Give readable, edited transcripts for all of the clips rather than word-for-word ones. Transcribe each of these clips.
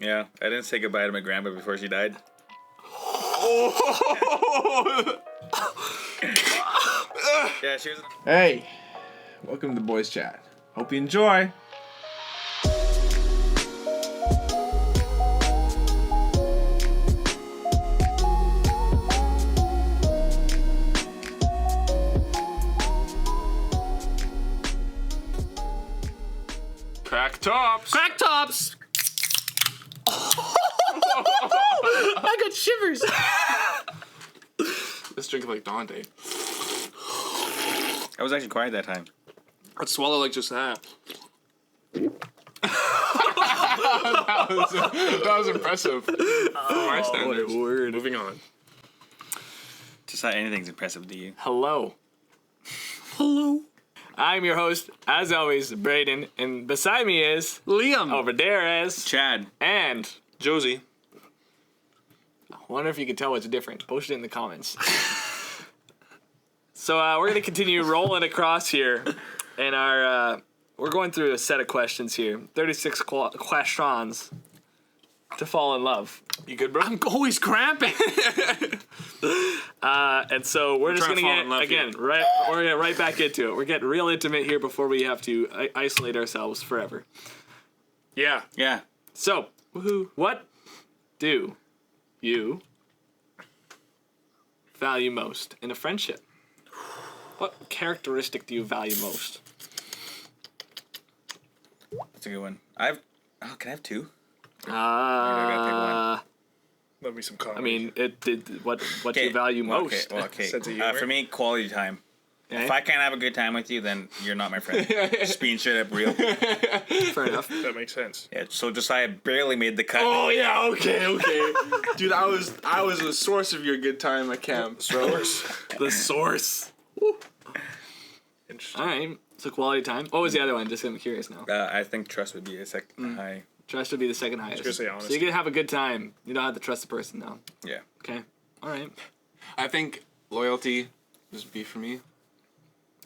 Yeah, I didn't say goodbye to my grandma before she died. Yeah, she was. Hey, welcome to Boys Chat. Hope you enjoy. Crack tops. Crack tops! I got shivers. Let's drink like Dante. I was actually quiet that time. I'd swallow like just that. That was impressive. For my standards. Word. Moving on. Just not anything's impressive to you. Hello. Hello. I'm your host, as always, Brayden, and beside me is Liam. over there is Chad. and Josie. I wonder if you can tell what's different. Post it in the comments. So we're gonna continue rolling across here, and we're going through a set of questions here. 36 questions to fall in love. You good, bro? I'm always cramping. And so we're just trying gonna to fall in love get we're gonna get right back into it. We're getting real intimate here before we have to isolate ourselves forever. Yeah. Yeah. So, what do you value most in a friendship? What characteristic do you value most? That's a good one. Can I have two? I gotta pick one. Love me some coffee. I mean, what do you value most? Okay. Sense of humor. For me, quality time. Okay. If I can't have a good time with you, then you're not my friend. Just being straight up real. Fair enough. that makes sense. Yeah, so Josiah barely made the cut. Oh yeah, okay. Dude, I was the source of your good time at camp. The source. Interesting. All right. So quality time. What was the other one? Just I'm curious now. I think trust would be a second high. Trust would be the second highest. gonna say So honesty. you can have a good time. You don't have to trust the person now. Yeah. Okay. All right. I think loyalty would be for me.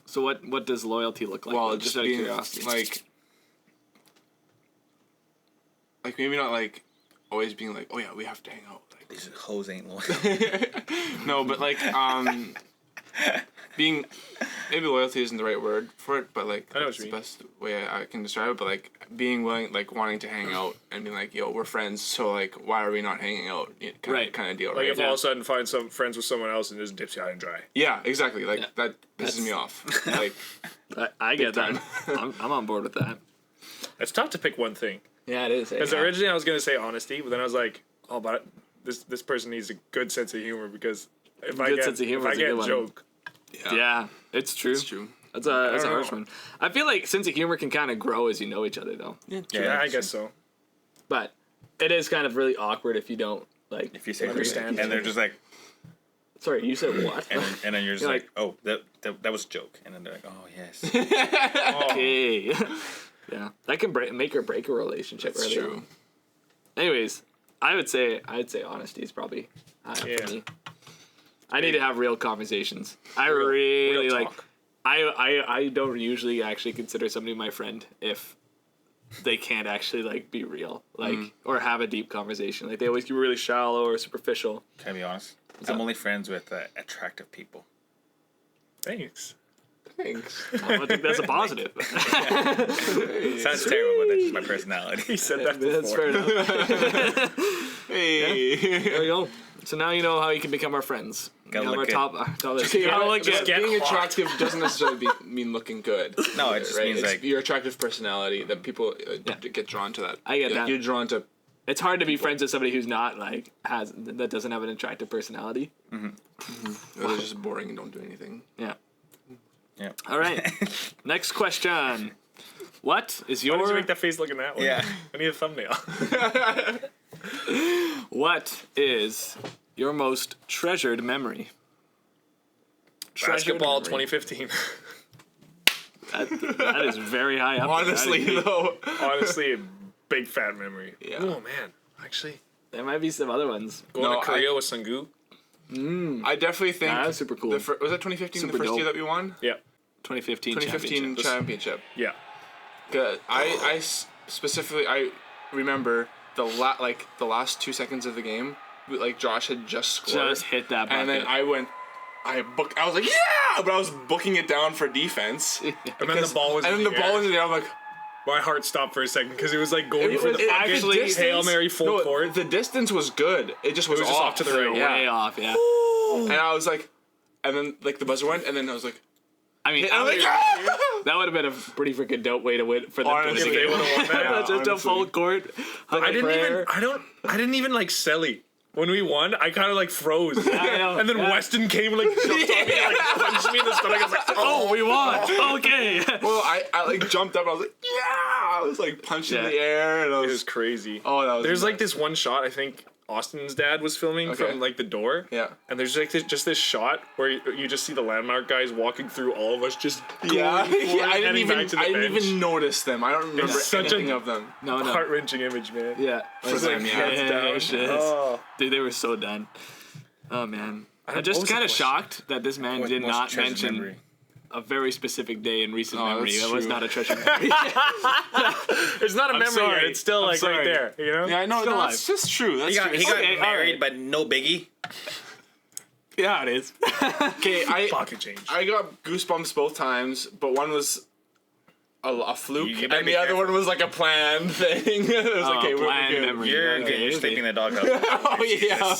So what does loyalty look like? Well, just just out of being curiosity. like maybe not like always being like, oh yeah, we have to hang out. Like These hoes ain't loyal. no, but like being maybe loyalty isn't the right word for it, but like I know what that's you the mean. best way I can describe it. But like being willing, like wanting to hang out and being like, yo, we're friends, so like why are we not hanging out? Right. Kind of deal, Like right? if all of a sudden find some friends with someone else and just dips you out and dry. Yeah, exactly. Like Yeah. that pisses me off. Like I get that. time. I'm on board with that. It's tough to pick one thing. Yeah, it is. Because originally I was gonna say honesty, but then I was like, oh, but this person needs a good sense of humor because if I Good get sense of humor if I is a get good a one. joke, Yeah, it's true. it's true. That's a don't harsh know. one. I feel like sense of humor can kind of grow as you know each other, though. yeah, I guess so. But it is kind of really awkward if you don't like. If you say Understand. and they're just like, Sorry, you said what? and then you're just You're like, oh, that was a joke, and then they're like, oh yes. Okay. Yeah, that can make or break a relationship. It's early true. on. Anyways, I'd say honesty is probably high up Yeah. for me. I need to have real conversations. I really real like. talk. I don't usually actually consider somebody my friend if they can't actually like be real, like or have a deep conversation. Like they always get really shallow or superficial. Can I be honest? I'm only friends with attractive people. Thanks. Thanks. I think that's a positive. Sounds terrible, but that's just my personality. He said that That's before. fair enough. Hey. There you go. So now you know how you can become our friends. Gotta You have look our good. top list. Okay, Gotta look just good. get being hot. attractive doesn't necessarily mean looking good. No, it just right? means It's like your attractive personality that people get drawn to that. I get Like, that. You're drawn to. It's hard to be friends with somebody who's not like that doesn't have an attractive personality. They're just boring and don't do anything. Yeah. yeah. All right. Next question. What is Why did you your make that face looking that way? Yeah. I need a thumbnail. What is your most treasured memory? Treasured Basketball memory. 2015. That is very high up. Honestly, there. though. Honestly, a big fat memory. Yeah. Oh man, actually, There might be some other ones. going No, to Korea with Sungu. I definitely think That was super cool. Was that 2015 Super the first dope. year that we won? Yeah, 2015 2015 championship. championship. yeah. Good. I specifically I remember the last 2 seconds of the game, like Josh had just scored. Just hit that bucket. And then I was like, yeah! But I was booking it down for defense. And then the ball was And then the ball was in there, I'm like... My heart stopped for a second because it was like going for the fucking actually Hail Mary full court. The distance was good. It just was just off to the right. Way off, yeah. And I was like... And then, like, the buzzer went, and then I was like... I mean, I'm like, that would have been a pretty freaking dope way to win for them. Honestly, to they would have won that. Just a full court. I didn't even like Selly. When we won, I kind of like froze. I know, And then Weston came like jumped on me and like punched me in the stomach. I was like, Oh, we won. Okay. Well, I like jumped up. I was like, yeah! I was like punching Yeah. the air, and I it was was crazy. oh, that was. There's like nuts. this one shot I think Austin's dad was filming Okay. from like the door. Yeah. And there's like just this shot where you just see the landmark guys walking through all of us just Yeah, going forward, I didn't heading back to the even bench. notice them. I don't remember such anything a- of them. No. Heart-wrenching image, man. Yeah. For them, yeah. Hands down. Shit. Oh. Dude, they were so done. Oh, man. I'm what just was the kind of question? shocked that this man did not mention a very specific day in recent Oh, memory. that's That was true. not a treasure memory. It's not a memory sorry. yet. It's still I'm like sorry. right there, you know? Yeah, I know. Still alive. That's just true. That's true. He got Okay, married, alright. but no biggie. Yeah, it is. Okay, Pocket change. I got goosebumps both times, but one was a fluke, You better and be the other careful. one was like a planned thing. It was like, okay, we're planned good. memory. You're Okay, good. You're okay. sleeping in the doghouse. Oh yeah.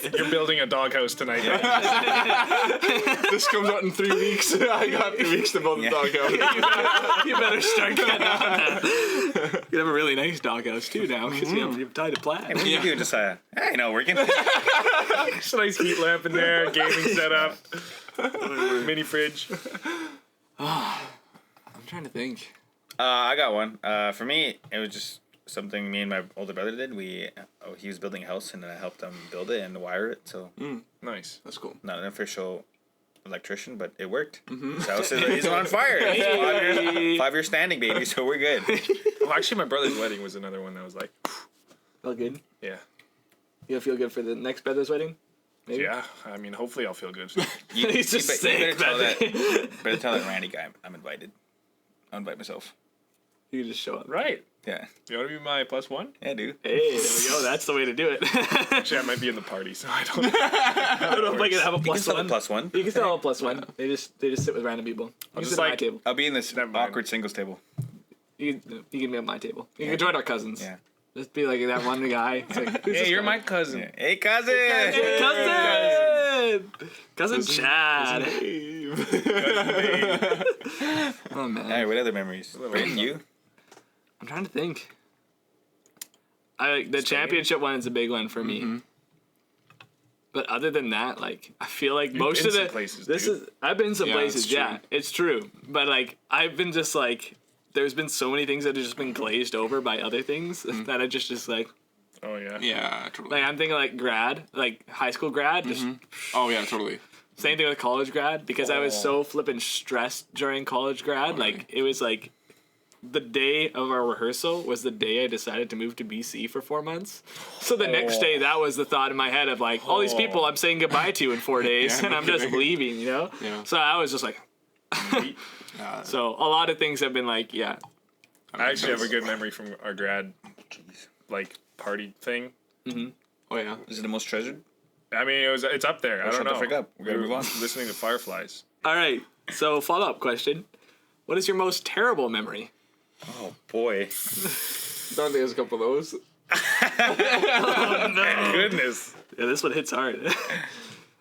Okay. You're building a doghouse tonight. This comes out in 3 weeks. I got 3 weeks to build a Yeah. doghouse. You better start getting on that. You have a really nice doghouse too now because you've tied a plaid. What do you do, Josiah? Hey, no, working. There's a nice heat lamp in there, gaming setup, mini fridge. I'm trying to think. I got one. For me, it was just something me and my older brother did. He was building a house, and I helped him build it and wire it. So Nice. That's cool. not an official electrician, but it worked. His house is on fire. It's 5 year standing, baby. So we're good. Well, actually, my brother's wedding was another one that was like, Feel good? yeah. You'll feel good for the next brother's wedding? Maybe? Yeah, I mean, hopefully I'll feel good. He's just you sick. better tell that Randy guy I'm invited. I'll invite myself. You can just show up. Right. Yeah. You want to be my +1? Yeah, dude. Hey, there we go. That's the way to do it. Actually, I might be in the party, so I don't know. I don't know if I can have a You can plus still have one. a +1. You can still have a +1. They just sit with random people. You can just sit at my like- table. I'll be in this Never mind. awkward singles table. You can be at my table. You can join our cousins. Yeah. Just be like that one guy. It's like, who's Hey, this you're guy? my cousin. Yeah. Hey, cousin! Cousin Chad. Oh man, All right, what other memories? Brayden, you? I'm trying to think. The championship one is a big one for me. But other than that, like I feel like most been of the some places, this dude. is I've been some Yeah, places. it's true. Yeah, it's true. But like I've been just like there's been so many things that have just been glazed over by other things that I just like Oh, yeah. Yeah, totally. like I'm thinking like grad, like high school grad, just Oh yeah, totally. same thing with college grad because I was so flippin' stressed during college grad. Like it was like the day of our rehearsal was the day I decided to move to BC for 4 months. So the next day, that was the thought in my head of like all these people I'm saying goodbye to in 4 days, Yeah, and no I'm just kidding. leaving, you know. Yeah. So I was just like, Yeah, so a lot of things have been like, yeah, I actually have a good memory from our grad, like, party thing. Oh yeah. Is it the most treasured? I mean, it's up there. I don't shut the know. frick up. We gotta were move on. Listening to Fireflies. all right. So follow up question: what is your most terrible memory? Oh, boy. Don't think there's a couple of those. Goodness. Yeah, this one hits hard.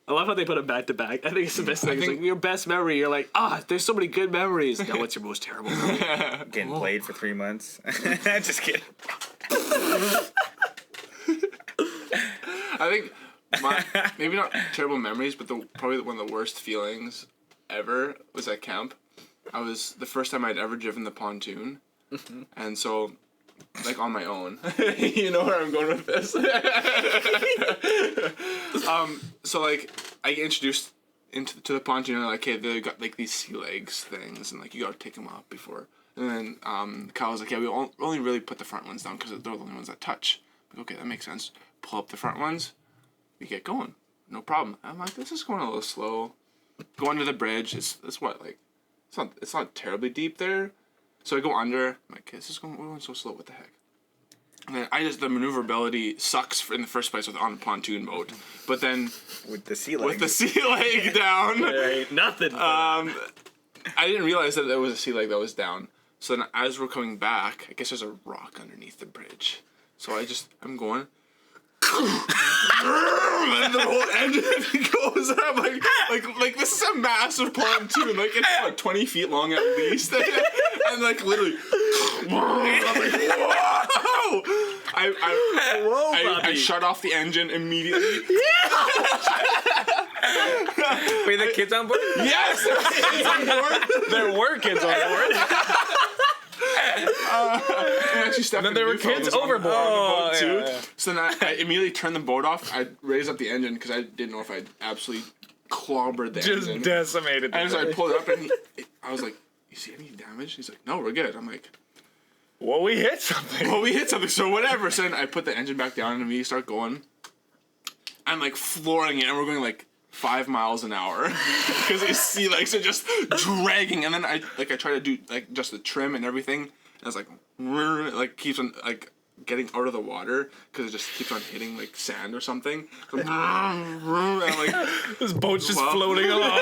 I love how they put them back to back. I think it's the best thing. It's like your best memory. You're like, there's so many good memories. Now, what's your most terrible memory? Getting played for 3 months. Just kidding. I think my maybe not terrible memories, but probably one of the worst feelings ever was at camp. I was the first time I'd ever driven the pontoon, and so like on my own. You know where I'm going with this. So like I get introduced to the pontoon, and like, okay, they got like these sea legs things, and like you gotta take them off before. And then Kyle was like, yeah, we only really put the front ones down because they're the only ones that touch. Like, okay, that makes sense. Pull up the front ones, we get going, no problem. I'm like, this is going a little slow. Go under the bridge. It's what, like, it's not terribly deep there. So I go under. I'm like, this is going so slow. What the heck? And then the maneuverability sucks in the first place on a pontoon boat. But then With the sea leg. with the sea leg down, There ain't nothing. I didn't realize that there was a sea leg that was down. So then as we're coming back, I guess there's a rock underneath the bridge. So I'm going. And the whole engine goes, and I'm like this is a massive pontoon, like it's what 20 feet long at least, and like literally, I'm like, whoa! I shut off the engine immediately. Wait, the kids on board? Yes, it's on board. There were kids on board. And actually, Then there were kids overboard. on the boat too. Yeah. So then I immediately turned the boat off. I raised up the engine because I didn't know if I'd absolutely clobbered the Just engine. decimated. And so I pulled it up, and I was like, "You see any damage?" He's like, "No, we're good." I'm like, Well, we hit something. "Well, we hit something, so whatever." So then I put the engine back down, and we start going. I'm like flooring it, and we're going like 5 miles an hour because these sea legs are just dragging. And then I try to do like just the trim and everything. And it's like keeps on like getting out of the water because it just keeps on hitting like sand or something. So I'm like, This boat's just Well. floating along.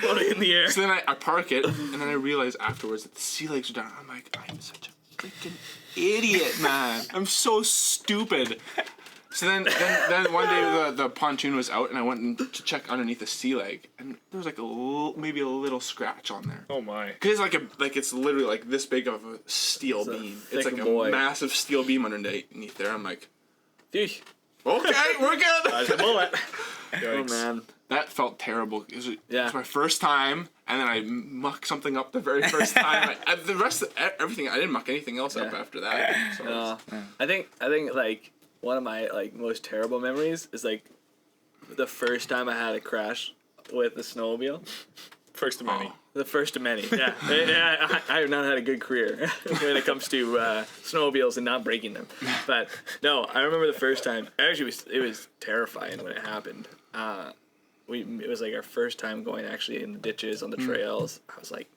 Floating in the air. so then I park it, and then I realize afterwards that the sea legs are down. I'm like, I'm such a freaking idiot, man. I'm so stupid. So then one day the pontoon was out, and I went to check underneath the sea leg, and there was like maybe a little scratch on there. Oh my. Cause it's it's literally like this big of a steel beam. It's thick like boy. a massive steel beam underneath there. I'm like, Yeesh. okay, we're good. Dodged a bullet. Oh Yikes. man. That felt terrible. It Yeah. was my first time, and then I mucked something up the very first time. The rest of everything, I didn't muck anything else up Yeah. after that. So I think like one of my like most terrible memories is like the first time I had a crash with a snowmobile. First of many. The first of many. Yeah. I have not had a good career when it comes to snowmobiles and not breaking them. But no, I remember the first time. Actually, it was terrifying when it happened. It was like our first time going actually in the ditches on the trails. I was like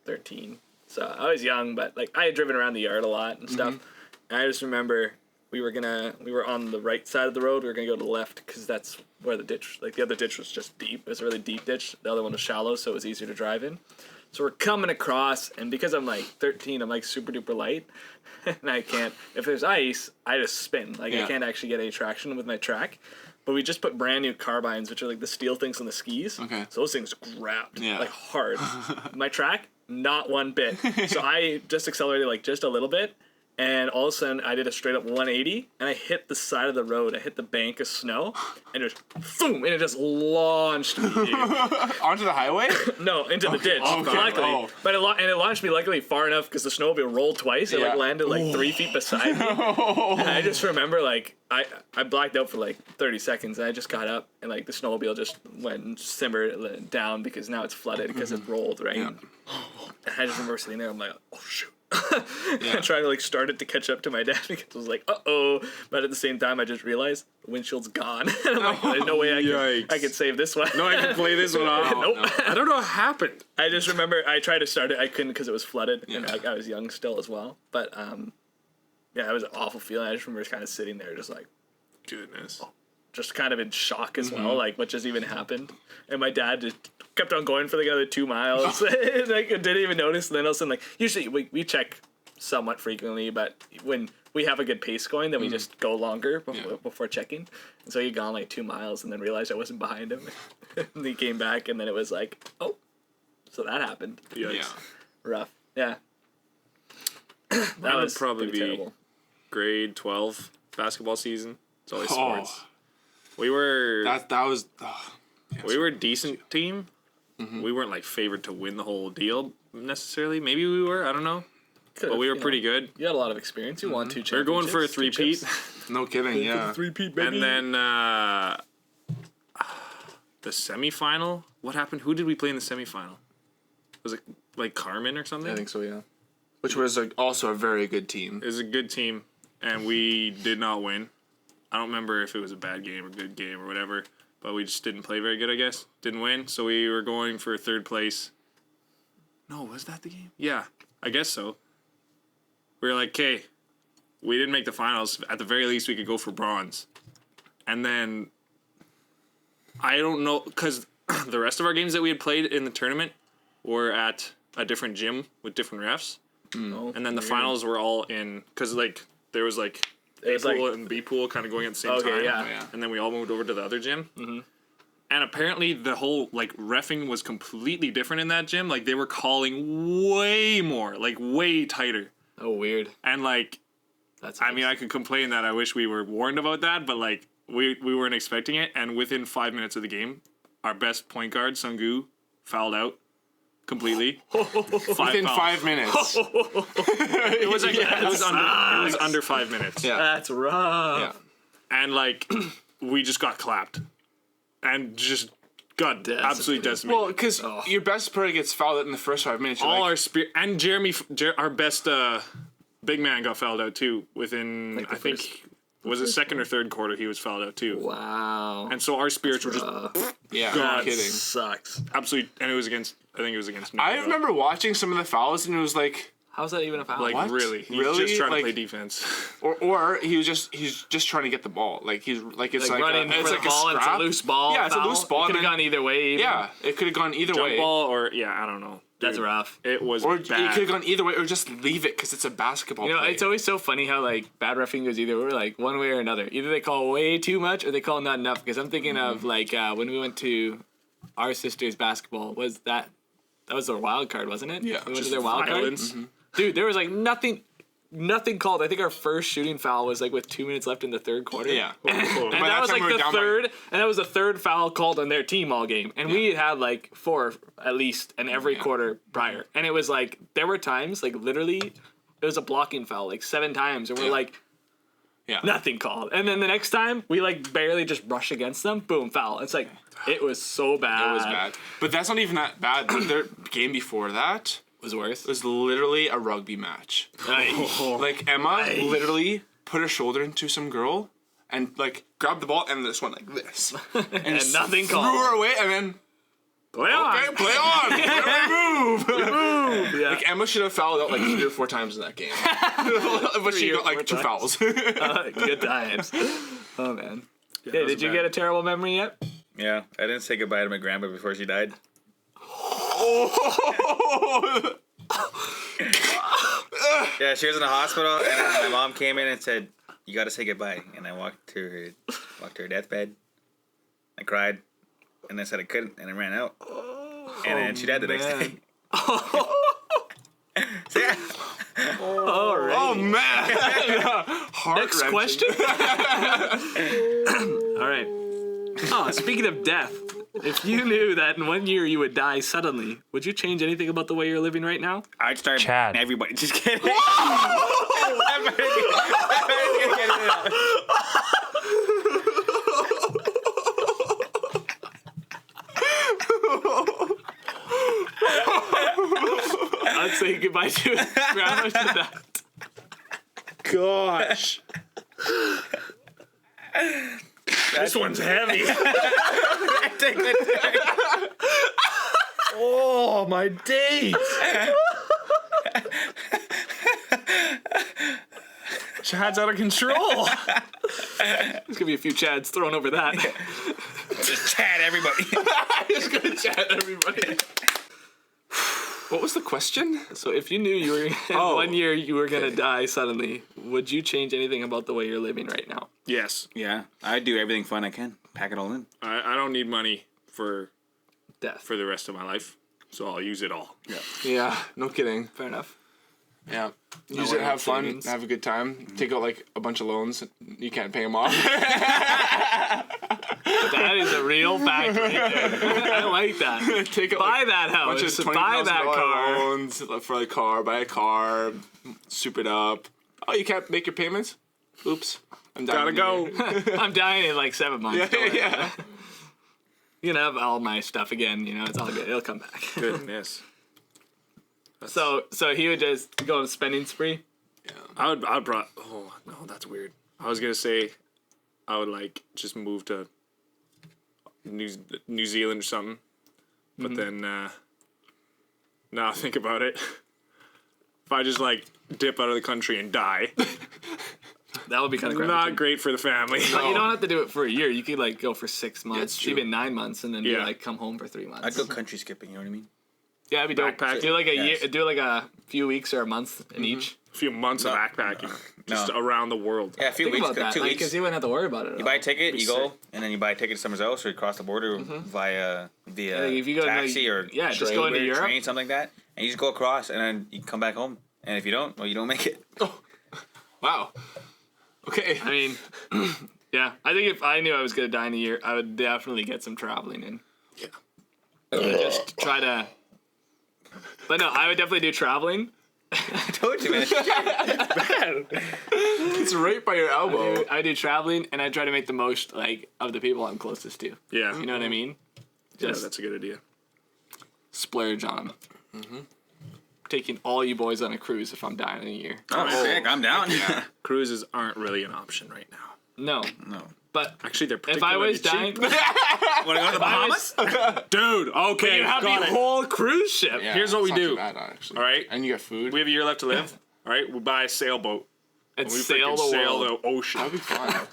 13, so I was young, but like I had driven around the yard a lot and stuff. And I just remember we were on the right side of the road. We were gonna go to the left because that's where the ditch, like the other ditch was just deep. It was a really deep ditch. The other one was shallow, so it was easier to drive in. So we're coming across, and because I'm like 13, I'm like super duper light, and I can't. If there's ice, I just spin. Like I Yeah. can't actually get any traction with my track. But we just put brand new carbines, which are like the steel things on the skis. Okay. So those things grabbed Yeah. like hard. My track, not one bit. So I just accelerated like just a little bit. And all of a sudden, I did a straight up 180, and I hit the side of the road. I hit the bank of snow, and it just boom, and it just launched me, dude. onto the highway. No, into the ditch. okay. Luckily, Oh. but it launched me luckily far enough because the snowmobile rolled twice. It like Yeah. landed like 3 feet beside me. And I just remember like I blacked out for like 30 seconds, and I just got up, and like the snowmobile just went and simmered down because now it's flooded because it rolled right. Yeah. And I just remember sitting there. I'm like, oh shoot. And trying to like start it to catch up to my dad because I was like, uh-oh. But at the same time, I just realized the windshield's gone. And I'm like, there's no way Yikes. I can save this one. No, I can play this one off. Nope. I don't know what happened. I just remember I tried to start it. I couldn't because it was flooded. And like, I was young still as well. But yeah, it was an awful feeling. I just remember kind of sitting there just like, Goodness. just kind of in shock as well, like what just even happened. And my dad just kept on going for the other 2 miles. And like, I didn't even notice. And then all of a sudden, like, usually we check somewhat frequently, but when we have a good pace going, then we just go longer before checking. And so he'd gone like 2 miles and then realized I wasn't behind him. And he came back, and then it was like, oh, so that happened. Yikes. Yeah. Rough. Yeah. That would was probably pretty be terrible. grade 12 basketball season. It's always Oh. sports. We were That was. we were a decent team. We weren't like favored to win the whole deal necessarily. Maybe we were. I don't know. But we were pretty good. You had a lot of experience. You won 2 championships. We were going for a 3-peat. No kidding. Yeah. 3-peat, baby. And then the semifinal. What happened? Who did we play in the semifinal? Was it like Carmen or something? I think so. Yeah. Which was also a very good team. It was a good team, and we did not win. I don't remember if it was a bad game or good game or whatever, but we just didn't play very good, I guess. Didn't win, so we were going for 3rd place. No, was that the game? Yeah, I guess so. We were like, okay, we didn't make the finals. At the very least, we could go for bronze. And then I don't know, because the rest of our games that we had played in the tournament were at a different gym with different refs. And then the finals were all in, because like there was like A pool and B pool kind of going at the same time. Yeah. And then we all moved over to the other gym. And apparently the whole like reffing was completely different in that gym. Like they were calling way more, like way tighter. Oh, weird. And like, That's. I mean, I could complain that I wish we were warned about that, but like we weren't expecting it. And within 5 minutes of the game, our best point guard, Sungu, fouled out completely. Within 5 minutes. It was like it was under 5 minutes. Yeah. That's rough. Yeah. And like we just got clapped and just got absolutely decimated. Well, because your best player gets fouled out in the first 5 minutes. All our and Jeremy, our best big man, got fouled out too. Within Like I think was it second or third quarter he was fouled out too. Wow. And so our spirits were just yeah, God. no kidding. Sucks. absolutely, and it was against. I think it was against. I Nico. remember watching some of the fouls, and it was like, How's that even a foul? Like What? really, he's Really? just trying Like- to play defense. or he's just trying to get the ball. Like he's like it's like, running it's for like the ball, a and it's scrap. a loose ball. Yeah, it's a foul. loose ball, It could and have then- gone either way. Even. Yeah, it could have gone either Jump way. ball or I don't know. That's Dude, rough. It was Or it bad. could have gone either way, or just leave it because it's a basketball. You know, play. it's always so funny how like bad reffing goes either way, like one way or another. Either they call way too much or they call not enough. Because I'm thinking of like when we went to our sister's basketball. Was that was their wild card, wasn't it? Yeah, we went to just their wild card. Violence. Dude, there was like nothing called. I think our first shooting foul was like with 2 minutes left in the third quarter. yeah. And By that was time like we were the down by- third, and that was the third foul called on their team all game. And we had like 4 at least in every quarter prior. And it was like there were times like literally it was a blocking foul like 7 times, and we're like Yeah. nothing called. And then the next time we like barely just brush against them, boom, foul. It's like it was so bad. It was bad. But that's not even that bad. Their game before that It was worse. was literally a rugby match. Like Emma literally put her shoulder into some girl and like grabbed the ball and just went like this. And, just nothing threw called. her away and then Play on. okay, play on. Yeah. Like Emma should have fouled out like 3 or 4 times in that game. But she 3 or got like 2 4 fouls. Good times. Oh man. Hey, was did you bad. get a terrible memory yet? Yeah, I didn't say goodbye to my grandma before she died. Yeah, she was in the hospital, and my mom came in and said, "You got to say goodbye." And I walked to her deathbed. I cried, and I said I couldn't, and I ran out. And then she died the next day. So, yeah. All right. Oh man. Next question. All right. Oh, speaking of death, if you knew that in 1 year you would die suddenly, would you change anything about the way you're living right now? I'd start Chad. everybody. Just kidding. I'm ready to get it out. I'd say goodbye to grandma to that. Gosh. This one's heavy. Oh, my days. Chad's out of control. There's gonna be a few Chads thrown over that. Just chat everybody. Just gonna chat everybody. What was the question? So if you knew you were in 1 year you were gonna die suddenly, would you change anything about the way you're living right now? Yes. Yeah, I do everything fun I can. Pack it all in. I don't need money for Death. the rest of my life, so I'll use it all. Yeah. Yeah, no kidding. Fair enough. Yeah. Use worry it, have about fun, savings. have a good time. Take out like a bunch of loans. You can't pay them off. That is a real fact right there. I like that. Take out Buy like, that a bunch house. of Buy that $20,000 car. loans for a car. Buy a car. Soup it up. Oh, you can't make your payments? Oops. I'm Gotta dying go. here. I'm dying in like 7 months. Don't worry. Yeah. You can have all my stuff again. You know, it's all good. It'll come back. Goodness. So he would just go on a spending spree. I would probably. Oh no, that's weird. I was gonna say, I would like just move to New Zealand or something, but then now I think about it, if I just like dip out of the country and die, That would be kind of crappy. Not great for the family. But you don't have to do it for a year. You could like go for 6 months, it's true. even 9 months, and then be Yeah. like come home for 3 months. I'd go country skipping. You know what I mean? Yeah, it'd be dope. Backpack. Do like a Yes. year. Do like a few weeks or a month in each. A few months of backpacking, just around the world. Yeah, a few Think weeks, about that, 2 weeks. because you wouldn't have to worry about it. At You all. buy a ticket, Be you go, sick. and then you buy a ticket somewhere else, or you cross the border via Like, if you go to, taxi like, or yeah, just go into Uber, Europe. train, something like that, and you just go across, and then you come back home. And if you don't, well, you don't make it. Wow. Okay. I mean, yeah. I think if I knew I was gonna die in a year, I would definitely get some traveling in. Yeah. Just try to. But no, I would definitely do traveling. I told you, man. It's right by your elbow. I do traveling, and I try to make the most like of the people I'm closest to. Yeah, You know what I mean? yeah, Just that's a good idea. splurge on 'em. Taking all you boys on a cruise if I'm dying in a year. Oh, sick. I'm down. Cruises aren't really an option right now. No, No. but Actually, they're if particularly I was dying, cheap. Want to go to the Bahamas? Dude. Okay, you have got the it. whole cruise ship. Yeah, Here's what it's we not do. too bad, actually. All right, And you get food. we have a year left to live. All right, we buy a sailboat. And We sail freaking the sail world. the ocean. That'd be fun.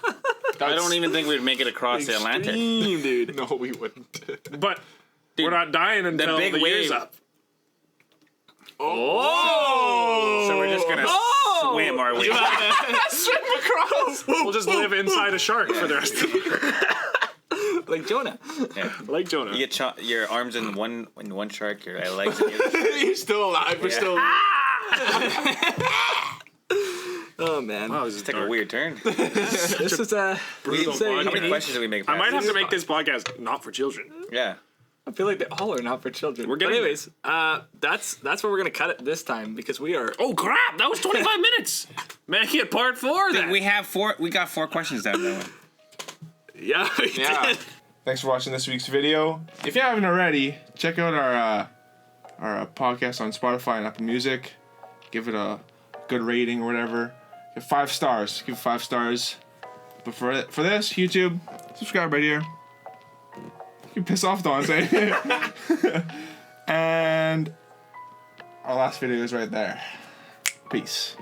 I don't even think we'd make it across the Atlantic. Extreme, dude. No, we wouldn't. But we're not dying until big the year's wave. up. Oh! So we're just gonna swim our way. swim across We'll just live inside a shark for the rest of the year. like Jonah. Yeah. Like Jonah. You get your arms in one shark, your legs in the other. You're still alive. We're Yeah. still. Oh man, Wow, this is Take a dark. weird turn. this is a brutal How many podcast. questions did we make? I might have to Past? make this podcast not for children. Yeah. I feel like they all are not for children. We're But getting anyways, that's where we're gonna cut it this time because we are. Oh crap! That was 25 minutes. Make it part 4 then. We have 4. We got 4 questions down there. Yeah, we Yeah. did. Thanks for watching this week's video. If you haven't already, check out our podcast on Spotify and Apple Music. Give it a good rating or whatever. Give 5 stars. Give it 5 stars. But for this, YouTube, subscribe right here. You can piss off Don saying it. And our last video is right there. Peace.